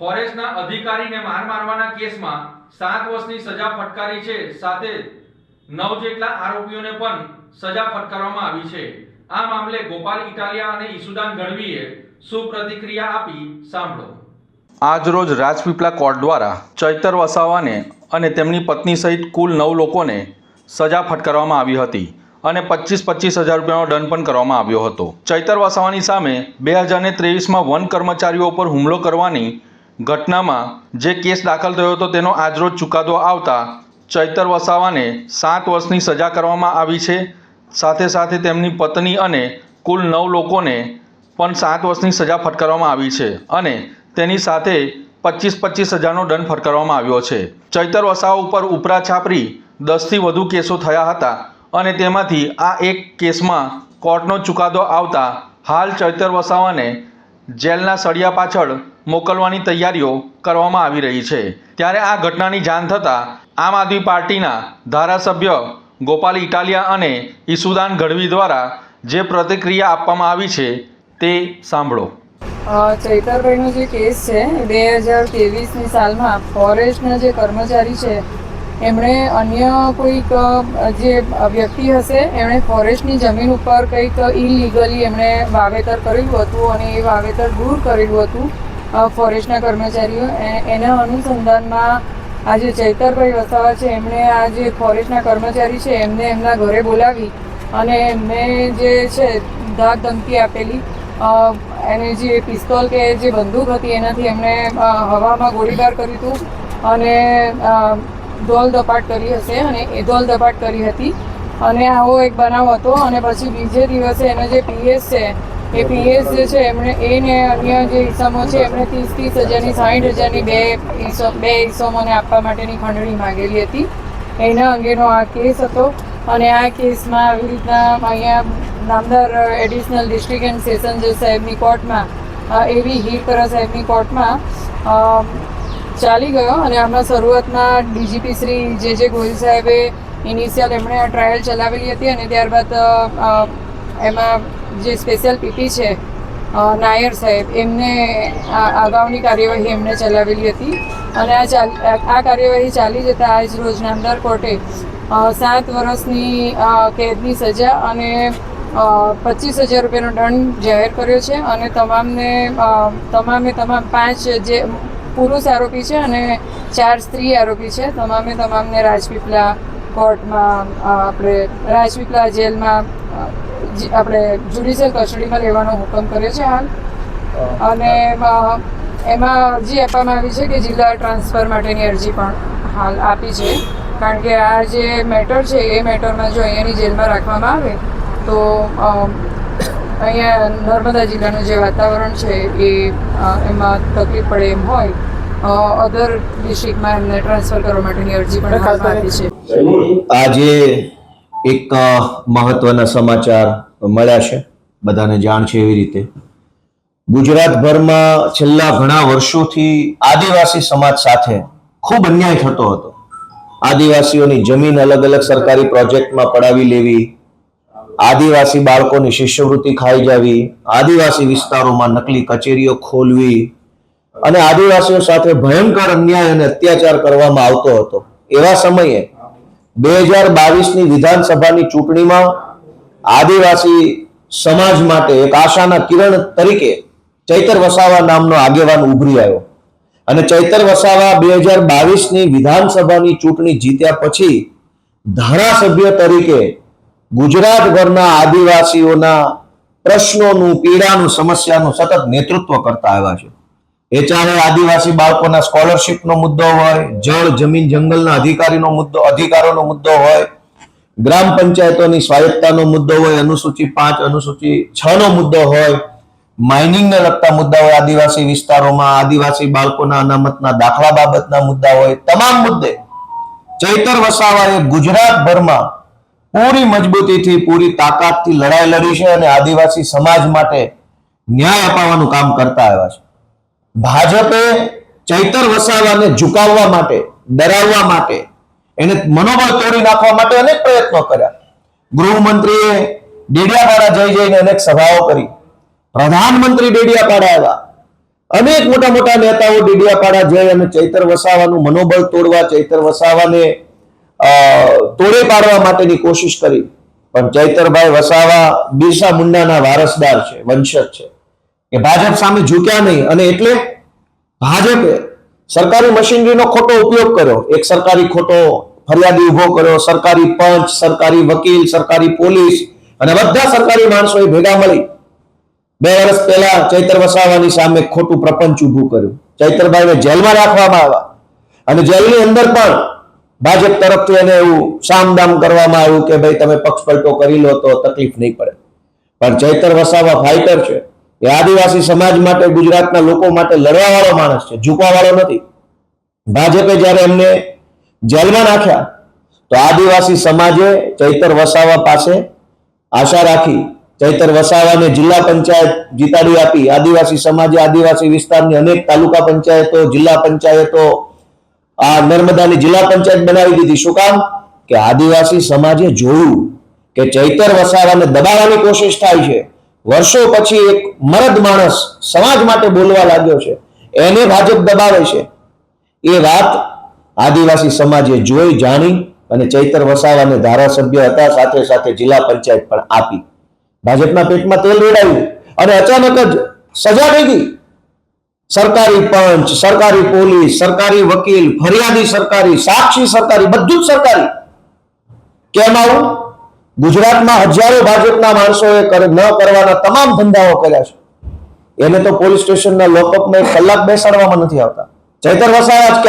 ફોરેસ્ટના અધિકારીને માર મારવાના કેસમાં 7 વર્ષની સજા ફટકારી છે, સાથે 9 જેટલા આરોપીઓને પણ સજા ફટકારવામાં આવી છે। આ મામલે ગોપાલ ઇટાલિયા અને ઈસુદાન ગઢવીએ શું પ્રતિક્રિયા આપી, સાંભળો। આજરોજ રાજપીપળા કોર્ટ દ્વારા ચૈતર વસાવાને અને તેમની પત્ની સહિત કુલ 9 લોકોને સજા ફટકારવામાં આવી હતી અને 25,000 રૂપિયાનો દંડ પણ કરવામાં આવ્યો હતો। ચૈતર વસાવાની સામે 2023માં વન કર્મચારીઓ પર હુમલો કરવાની ઘટનામાં જે કેસ દાખલ થયો હતો તેનો આજરોજ ચુકાદો આવતા ચૈતર વસાવાને 7 વર્ષની સજા કરવામાં આવી છે। સાથે સાથે તેમની પત્ની અને કુલ 9 લોકોને પણ 7 વર્ષની સજા ફટકારવામાં આવી છે અને તેની સાથે 25,000નો દંડ ફટકારવામાં આવ્યો છે। ચૈતર વસાવા ઉપર ઉપરા છાપરી 10થી વધુ કેસો થયા હતા અને તેમાંથી આ એક કેસમાં કોર્ટનો ચુકાદો આવતા હાલ ચૈતર વસાવાને જેલના સળિયા પાછળ મોકલવાની તૈયારીઓ કરવામાં આવી રહી છે। ત્યારે આ ઘટનાની જાણ થતાં આમ આદમી પાર્ટીના ધારાસભ્ય ગોપાલ ઇટાલિયા અને ઈસુદાન ગઢવી દ્વારા જે પ્રતિક્રિયા આપવામાં આવી છે તે સાંભળો। ચૈતરભાઈનો જે કેસ છે 2023ની સાલમાં ફોરેસ્ટના જે કર્મચારી છે એમણે અન્ય કોઈક જે વ્યક્તિ હશે એમણે ફોરેસ્ટની જમીન ઉપર કંઈક ઇલીગલી એમણે વાવેતર કરેલું હતું અને એ વાવેતર દૂર કરેલું હતું ફોરેસ્ટના કર્મચારીઓ। એના અનુસંધાનમાં આ જે ચૈતરભાઈ વસાવા છે એમણે આ જે ફોરેસ્ટના કર્મચારી છે એમને એમના ઘરે બોલાવી અને એમને જે છે ધાક ધમકી આપેલી, એને જે પિસ્તોલ કે જે બંદૂક હતી એનાથી એમણે હવામાં ગોળીબાર કર્યું હતું અને દોલ ધપાટ કરી હશે અને એ દોલ ધપાટ કરી હતી અને આવો એક બનાવ હતો। અને પછી બીજે દિવસે એના જે પીએસ છે એ પીએસ જે છે એમણે એને અન્ય જે ઇસમો છે એમણે 30,000ની 60,000ની બે ઇસમોને આપવા માટેની ખંડણી માંગેલી હતી। એના અંગેનો આ કેસ હતો અને આ કેસમાં આવી રીતના અહીંયા નામદાર એડિશનલ ડિસ્ટ્રિક્ટ એન્ડ સેશન જજ સાહેબની કોર્ટમાં એવી હીરપરા સાહેબની કોર્ટમાં ચાલી ગયો અને આમાં શરૂઆતમાં ડીજીપી શ્રી જે ગોહિલ સાહેબે ઇનિશિયલ એમણે આ ટ્રાયલ ચલાવેલી હતી અને ત્યારબાદ એમાં જે સ્પેશિયલ પીપી છે નાયર સાહેબ એમને અગાઉની કાર્યવાહી એમને ચલાવેલી હતી અને આ કાર્યવાહી ચાલી જતાં આજ રોજ નામદાર કોર્ટે 7 વર્ષની કેદની સજા અને 25,000 રૂપિયાનો દંડ જાહેર કર્યો છે અને તમામે તમામ 5 જે પુરુષ આરોપી છે અને 4 સ્ત્રી આરોપી છે તમામને રાજપીપળા કોર્ટમાં આપણે રાજપીપળા જેલમાં આપણે જ્યુડિશિયલ કસ્ટડીમાં લેવાનો હુકમ કર્યો છે હાલ। અને એમાં અરજી આપવામાં આવી છે કે જિલ્લા ટ્રાન્સફર માટેની અરજી પણ હાલ આપી છે, કારણ કે આ જે મેટર છે એ મેટરમાં જો અહીંયાની જેલમાં રાખવામાં આવે તો અહીંયા નર્મદા જિલ્લાનું જે વાતાવરણ છે એ એમાં તકલીફ પડે એમ હોય અધર ડિસ્ટ્રિક્ટમાં એમને ટ્રાન્સફર કરવા માટેની અરજી પણ આપી છે। આજે એક મહત્વના સમાચાર મળ્યા છે, બધાને જાણ છે એવી રીતે ગુજરાતભરમાં છેલ્લા ઘણા વર્ષોથી આદિવાસી સમાજ સાથે ખૂબ અન્યાય થતો હતો। આદિવાસીઓની જમીન અલગ અલગ સરકારી પ્રોજેક્ટમાં પડાવી લેવી, આદિવાસી બાળકોની શિષ્યવૃત્તિ ખાઈ જવી, આદિવાસી વિસ્તારોમાં નકલી કચેરીઓ ખોલવી અને આદિવાસીઓ સાથે ભયંકર અન્યાય અને અત્યાચાર કરવામાં આવતો હતો। એવા સમયે 2022ની વિધાનસભાની ચૂંટણીમાં આદિવાસી સમાજ માટે એક આશાના કિરણ તરીકે ચૈતર વસાવા નામનો આગેવાન ઉભરી આવ્યો અને ચૈતર વસાવા 2022ની વિધાનસભાની ચૂંટણી જીત્યા પછી ધારાસભ્ય તરીકે ગુજરાતભરના આદિવાસીઓના પ્રશ્નોનું, પીડાનું, સમસ્યાનું સતત નેતૃત્વ કરતા આવ્યા છે। એ ચાહે આદિવાસી બાળકોના સ્કોલરશિપનો મુદ્દો હોય, જળ જમીન જંગલના અધિકારોનો મુદ્દો હોય, ગ્રામ પંચાયતોની સ્વાયત્તાનો મુદ્દો હોય, અનુસૂચિ 5 અનુસૂચિ 6નો મુદ્દો હોય, માઇનિંગને લગતા મુદ્દા હોય, આદિવાસી વિસ્તારોમાં આદિવાસી બાળકોના અનામતના દાખલા બાબતના મુદ્દા હોય, તમામ મુદ્દે ચૈતર વસાવાએ ગુજરાતભરમાં પૂરી મજબૂતીથી, પૂરી તાકાતથી લડાઈ લડી છે અને આદિવાસી સમાજ માટે ન્યાય અપાવવાનું કામ કરતા આવ્યા છે। ભાજપે ચૈતર વસાવાને ઝુકાવવા માટે, ડરાવવા માટે, એને મનોબળ તોડી નાખવા માટે અનેક પ્રયત્નો કર્યા। ગૃહમંત્રીએ ડેડિયાપાડા જઈને અનેક સભાઓ કરી, પ્રધાનમંત્રી ડેડિયાપાડા આવ્યા, અનેક મોટા મોટા નેતાઓ ડીડિયાપાડા જઈ અને ચૈતર વસાવાનું મનોબળ તોડવા, ચૈતર વસાવાને તોડે પાડવા માટેની કોશિશ કરી. પણ ચૈતરભાઈ વસાવા બિરસા મુંડાના વારસદાર છે, વંશજ છે, કે ભાજપ સામે ઝૂક્યા નહીં. અને એટલે ભાજપે સરકારી મશીનરીનો ખોટો ઉપયોગ કર્યો. એક સરકારી ખોટો ફરિયાદી ઉભો કર્યો, સરકારી પંચ, સરકારી વકીલ, સરકારી પોલીસ અને બધા સરકારી માણસોએ ભેગા મળી 2 વર્ષ પહેલા ચૈતર વસાવાની સામે ખોટું પ્રપંચ ઉભું કર્યું. ચૈતરભાઈને જેલમાં રાખવામાં આવ્યા અને જેલની અંદર પણ ભાજપ તરફથી એને એવું સામદામ કરવામાં આવ્યું કે ભાઈ તમે પક્ષપલટો કરી લો તો તકલીફ નહીં પડે. પણ ચૈતર વસાવા ફાઇટર છે. એ આદિવાસી સમાજ માટે, ગુજરાતના લોકો માટે લડવા વાળો માણસ છે, ઝૂકવા વાળો નથી. ભાજપે જ્યારે એમને જેલમાં નાખ્યા તો આદિવાસી સમાજે ચૈતર વસાવા પાસે આશા રાખી. ચૈતર વસાવાને જિલ્લા પંચાયત જીતાડી આપી. આદિવાસી સમાજે આદિવાસી વિસ્તારની અનેક તાલુકા પંચાયતો, જિલ્લા પંચાયતો, આ નર્મદાની જિલ્લા પંચાયત બનાવી દીધી. શું કામ? કે આદિવાસી સમાજે જોયું કે ચૈતર વસાવાને દબાવવાની કોશિશ થાય છે. વર્ષો પછી એક મરદ માણસ સમાજ માટે બોલવા લાગ્યો છે, એને ભાજપ દબાવે છે. એ વાત આદિવાસી સમાજે જોઈ, જાણી અને ચૈતર વસાવાને ધારાસભ્ય હતા, સાથે સાથે જિલ્લા પંચાયત પણ આપી. ભાજપના પેટમાં તેલ રેડાયું અને અચાનક જ સજા થઈ ગઈ. સરકારી પંચ, સરકારી પોલીસ, સરકારી વકીલ, ફરિયાદી સરકારી, સાક્ષી સરકારી, બધું જ સરકારી. કેમ આવું? ગુજરાતમાં હજારો ભાજપના માણસોએ ન કરવાના તમામ ધંધાઓ કર્યા છે. એને તો પોલીસ સ્ટેશનના લોકઅપમાં 1 કલાક બેસાડવામાં નથી આવતા. ચૈતર વસાવા જ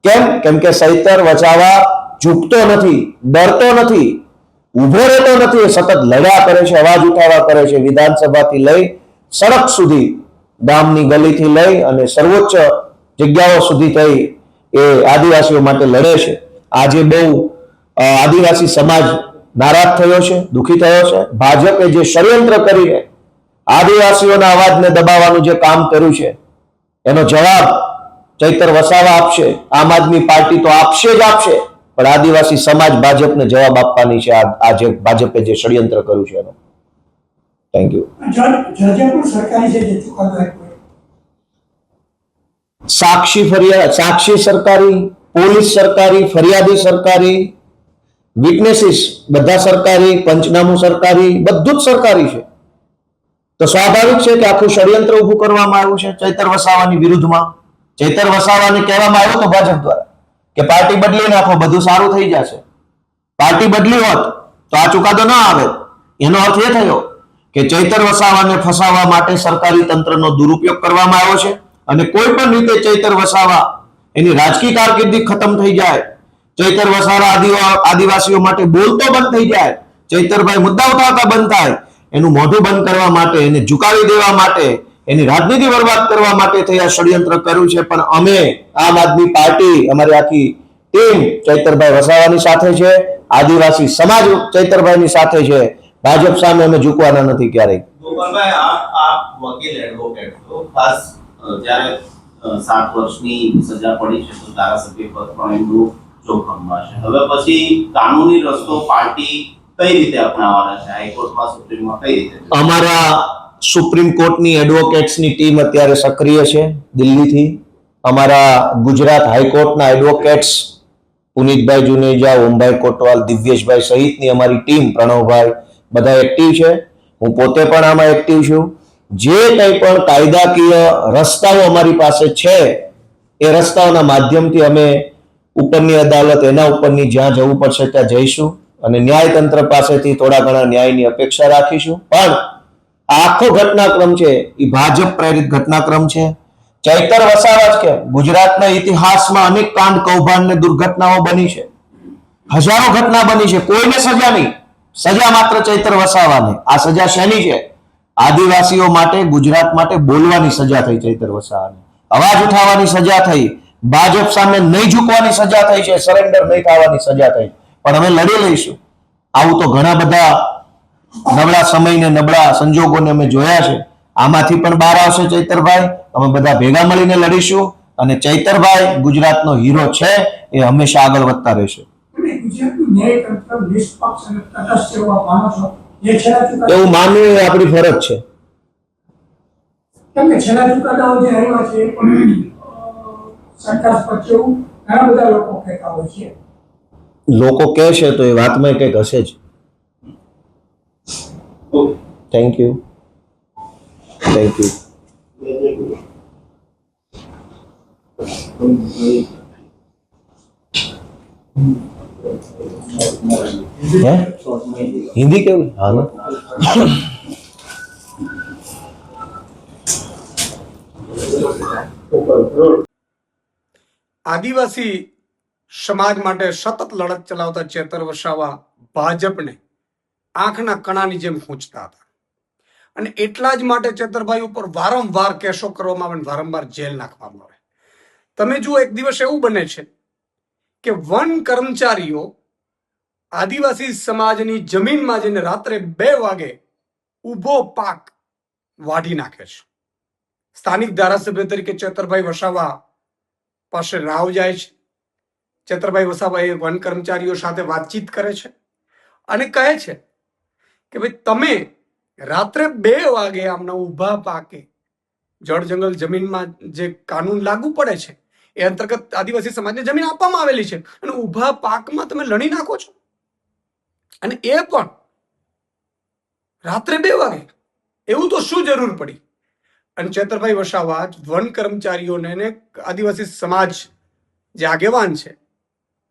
કેમ? કેમ કે ચૈતર વસાવા ઝૂકતો નથી, ડરતો નથી, ઉભો રહેતો નથી. એ સતત લડ્યા કરે છે, અવાજ ઉઠાવવા કરે છે. વિધાનસભાથી લઈ સડક સુધી, ગામની ગલીથી લઈ અને સર્વોચ્ચ જગ્યાઓ સુધી થઈ એ આદિવાસીઓ માટે લડે છે. આજે બહુ આદિવાસી સમાજ નારાજ થયો છે, દુઃખી થયો છે. ભાજપે જે ષડયંત્ર કરીને આદિવાસીઓના અવાજને દબાવવાનું જે કામ કર્યું છે એનો જવાબ ચૈતર વસાવા આપશે. આમ આદમી પાર્ટી તો આપશે જ આપશે, પણ આદિવાસી સમાજ ભાજપને જવાબ આપવાની છે આ જે ભાજપે જે ષડયંત્ર કર્યું છે એનો. Thank you. સાક્ષી સરકારી, પોલીસ સરકારી, ફરિયાદી સરકારી, વિટનેસીસ બધા સરકારી, પંચનામું સરકારી, બધું જ સરકારી છે. તો સ્વાભાવિક છે કે આખું ષડયંત્ર ઊભું કરવામાં આવ્યું છે ચૈતર વસાવાની વિરુદ્ધમાં. ચૈતર વસાવાને કહેવામાં આવ્યું તો ભાજપ દ્વારા કે પાર્ટી બદલી નાખો, બધું સારું થઈ જશે. પાર્ટી બદલી હોત તો આ ચુકાદો ન આવે. એનો અર્થ એ થયો કે ચૈતર વસાવાને ફસાવવા માટે સરકારી તંત્રનો દુરુપયોગ કરવામાં આવ્યો છે અને કોઈ પણ રીતે ચૈતર વસાવા એની રાજકીય કારકિર્દી ખતમ થઈ જાય, ચૈતર વસાવા આદિવાસીઓ માટે બોલતો બંધ થઈ જાય, ચૈતરભાઈ મુદ્દા ઉઠાવતા બંધ થાય, એનું મોઢું બંધ કરવા માટે, એને ઝુકાવી દેવા માટે, એની રાજનીતિ બરબાદ કરવા માટે થઈ આ ષડયંત્ર કર્યું છે. પણ અમે આમ આદમી પાર્ટી, અમારી આખી ટીમ ચૈતરભાઈ વસાવાની સાથે છે. આદિવાસી સમાજ ચૈતરભાઈની સાથે છે. ભાજપ સામે અમે ઝૂકવાના નથી ક્યારેય. ગોપાલભાઈ, આપ વકીલ એડવોકેટ છો. ખાસ જ્યારે 7 વર્ષની સજા પડી છે તો ધારાસભ્ય પદ પણ એમનું જોખમમાં છે. હવે પછી કાનૂની રસ્તો પાર્ટી કઈ રીતે અપનાવવાના છે? હાઈકોર્ટમાં, સુપ્રીમમાં કઈ રીતે? અમારા સુપ્રીમ કોર્ટની એડવોકેટ્સની ટીમ અત્યારે સક્રિય છે દિલ્હીથી. અમારા ગુજરાત હાઈકોર્ટના એડવોકેટ્સ પુનિતભાઈ જુનેજા, ઓમભાઈ કોટવાલ, દિવ્યેશભાઈ સહિતની અમારી ટીમ, પ્રણવભાઈ, બધા એક્ટિવ છે. હું પોતે પણ આમાં એક્ટિવ છું. જે કંઈ પણ કાયદાકીય રસ્તાઓ અમારી પાસે છે એ રસ્તાઓના માધ્યમથી અમે ઉપરની અદાલત, એના ઉપરની જ્યાં જવું પડશે ત્યાં જઈશું અને ન્યાયતંત્ર પાસેથી થોડા ઘણા ન્યાયની અપેક્ષા રાખીશું. પણ આખો ઘટનાક્રમ છે એ ભાજપ પ્રેરિત ઘટનાક્રમ છે. ચૈતર વસાવા જ કે ગુજરાતના ઇતિહાસમાં અનેક કાંડ, કૌભાંડ ને દુર્ઘટનાઓ બની છે. હજારો ઘટના બની છે. કોઈને સજા નહીં, સજા માત્ર ચૈતર વસાવાને. આ સજા શેની છે? આદિવાસીઓ માટે, ગુજરાત માટે બોલવાની સજા થઈ ચૈતર વસાવાને, અવાજ ઉઠાવવાની સજા થઈ, ભાજપ સામે નહીં ઝૂકવાની સજા થઈ છે, સરેન્ડર નહીં થવાની સજા થઈ. પણ અમે લડી લઈશું. આવું તો ઘણા બધા નબળા સમયને, નબળા સંજોગોને અમે જોયા છે. આમાંથી પણ બહાર આવશે ચૈતરભાઈ. અમે બધા ભેગા મળીને લડીશું અને ચૈતરભાઈ ગુજરાતનો હીરો છે, એ હંમેશા આગળ વધતા રહેશે. એવું માનવું એ આપણી ફરજ છે. કેમ કે છેલ્લા ચુકાદાઓ જે આવ્યા છે એ પણ સરકાર પક્ષે એવું ઘણા બધા લોકો કહેતા હોય છે. લોકો કહે છે તો એ વાતમાં કંઈક હશે જ. Thank you. Thank you. Hindi केवल हाँ ना આદિવાસી સમાજ માટે સતત લડત ચલાવતા ચેતર વસાવા ભાજપને આંખના કણાની જેમ ખૂંચતા હતા અને એટલા જ માટે ચેતરભાઈ ઉપર વારંવાર કેસો કરવામાં આવે, વારંવાર જેલ નાખવામાં આવે. તમે જુઓ, એક દિવસ એવું બને છે કે વન કર્મચારીઓ આદિવાસી સમાજની જમીનમાં જઈને રાત્રે 2 વાગે ઊભો પાક વાઢી નાખે છે. સ્થાનિક ધારાસભ્ય તરીકે ચેતરભાઈ વસાવા પાસે રાવ જાય છે. ચેતરભાઈ વસાવા એ વન કર્મચારીઓ સાથે વાતચીત કરે છે અને કહે છે કે ભાઈ તમે રાત્રે 2 વાગે આમના ઊભા પાકે જળ જંગલ જમીનમાં જે કાનૂન લાગુ પડે છે એ અંતર્ગત આદિવાસી સમાજને જમીન આપવામાં આવેલી છે અને ઊભા પાકમાં તમે લણી નાખો છો, અને એ પણ રાત્રે 2 વાગે. એવું તો શું જરૂર પડી? અને ચેતરભાઈ વસાવા વન કર્મચારીઓને આદિવાસી સમાજ જે આગેવાન છે,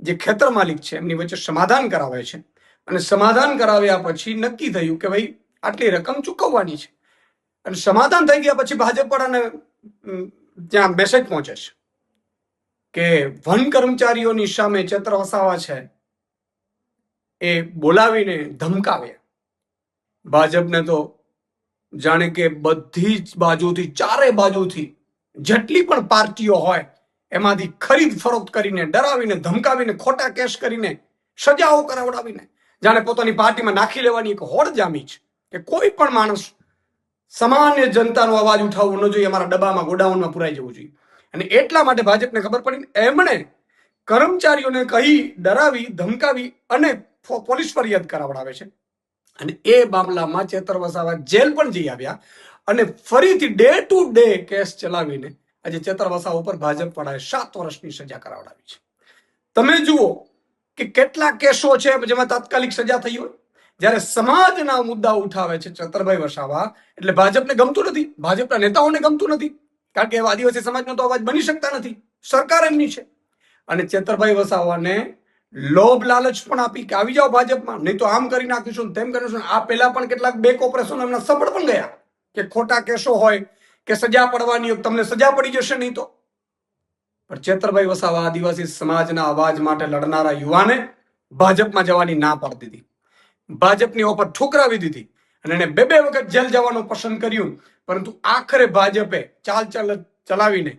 જે ખેતર માલિક છે, એમની વચ્ચે સમાધાન કરાવે છે અને સમાધાન કરાવ્યા પછી નક્કી થયું કે ભાઈ આટલી રકમ ચૂકવવાની છે. અને સમાધાન થઈ ગયા પછી ભાજપ વાળાને ત્યાં મેસેજ પહોંચે છે કે વન કર્મચારીઓની સામે ચેતર વસાવા છે એ બોલાવીને ધમકાવ્યા. ભાજપને તો જાણે કે બધી જ બાજુથી, ચારે બાજુથી જેટલી પણ પાર્ટીઓ હોય એમાંથી ખરીદ ફરોખ્ત કરીને, ડરાવીને, ધમકાવીને, ખોટા કેસ કરીને, સજાઓ કરાવડાવીને જાણે પોતાની પાર્ટીમાં નાખી લેવાની એક હોડ જામી છે કે કોઈ પણ માણસ સામાન્ય જનતાનો અવાજ ઉઠાવવો ન જોઈએ, અમારા ડબ્બામાં, ગોડાઉનમાં પુરાઈ જવું જોઈએ. અને એટલા માટે ભાજપને ખબર પડી, એમણે કર્મચારીઓને કહી, ડરાવી, ધમકાવી અને પોલીસ ફરિયાદ કરાવડાવે છે. અને એ મામલામાં ચેતર વસાવા જેલ પણ જઈ આવ્યા અને ફરીથી ડે ટુ ડે કેસ ચલાવીને આજે ચેતર વસાવા ઉપર ભાજપ વાળાએ 7 વર્ષની સજા કરાવડાવી છે. તમે જુઓ કે કેટલા કેસો છે જેમાં તાત્કાલિક સજા થઈ હોય. જ્યારે સમાજના મુદ્દા ઉઠાવે છે ચેતરભાઈ વસાવા, એટલે ભાજપને ગમતું નથી, ભાજપના નેતાઓને ગમતું નથી, કારણ કે આદિવાસી સમાજનો તો અવાજ બની શકતા નથી, સરકાર એમની છે. અને ચેતરભાઈ વસાવાને લોભ લાલચ પણ આપી કે આવી જાઓ ભાજપમાં, નહીં તો આમ કરી નાખીશું, તેમ કરીશું. આ પહેલા પણ કેટલાક બેક ઓપરેશન એમના સફળ પણ ગયા કે ખોટા કેસો હોય કે સજા પડવાની હોય, તમને સજા પડી જશે નહીં તો. પણ ચેતરભાઈ વસાવા આદિવાસી સમાજના અવાજ માટે લડનારા યુવાને ભાજપમાં જવાની ના પાડી દીધી, ભાજપની ઓફર ઠુકરાવી દીધી અને એને 2 વખત જેલ જવાનું પસંદ કર્યું. પરંતુ આખરે ભાજપે ચાલ ચલાવીને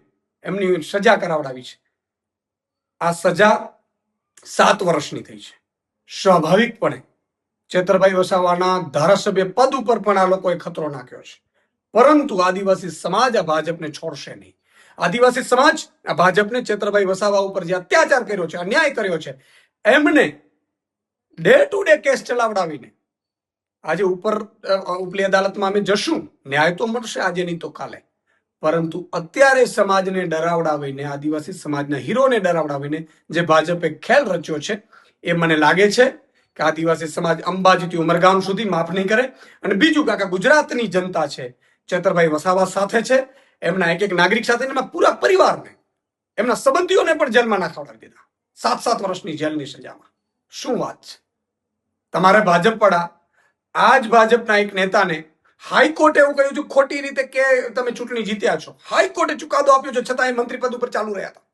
એમની સજા કરાવડાવી છે. આ સજા 7 વર્ષની થઈ છે. સ્વાભાવિકપણે ચેતરભાઈ વસાવાના ધારાસભ્ય પદ ઉપર પણ આ લોકોએ ખતરો નાખ્યો છે. પરંતુ આદિવાસી સમાજ આ ભાજપને છોડશે નહીં. આદિવાસી સમાજ આ ભાજપને ચેતરભાઈ વસાવા ઉપર જે અત્યાચાર કર્યો છે, અન્યાય કર્યો છે, એમને ડે ટુ ડે કેસ ચલાવડાવીને આજે ઉપલી અદાલતમાં અમે જશું, ન્યાય તો મળશે આજે નહીં તો કાલે. પરંતુ અત્યારે સમાજને ડરાવડાવીને, આદિવાસી સમાજના હીરોને ડરાવડાવીને જે ભાજપે ખેલ રચ્યો છે, એ મને લાગે છે કે આદિવાસી સમાજ અંબાજીથી ઉમરગામ સુધી માફ નહીં કરે. અને બીજું કાકા, ગુજરાતની જનતા છે ચેતરભાઈ વસાવા સાથે છે, એમના એક નાગરિક સાથે, એમના પૂરા પરિવારને, એમના સંબંધીઓને પણ જેલમાં નાખવડાવી દીધા 7 વર્ષની જેલની સજામાં. શું વાત છે! તમારે ભાજપ પડા આ જ ભાજપના એક નેતાને હાઈકોર્ટે એવું કહ્યું છે ખોટી રીતે કે તમે ચૂંટણી જીત્યા છો. હાઈકોર્ટે ચુકાદો આપ્યો છે, છતાં એ મંત્રી પદ ઉપર ચાલુ રહ્યા હતા.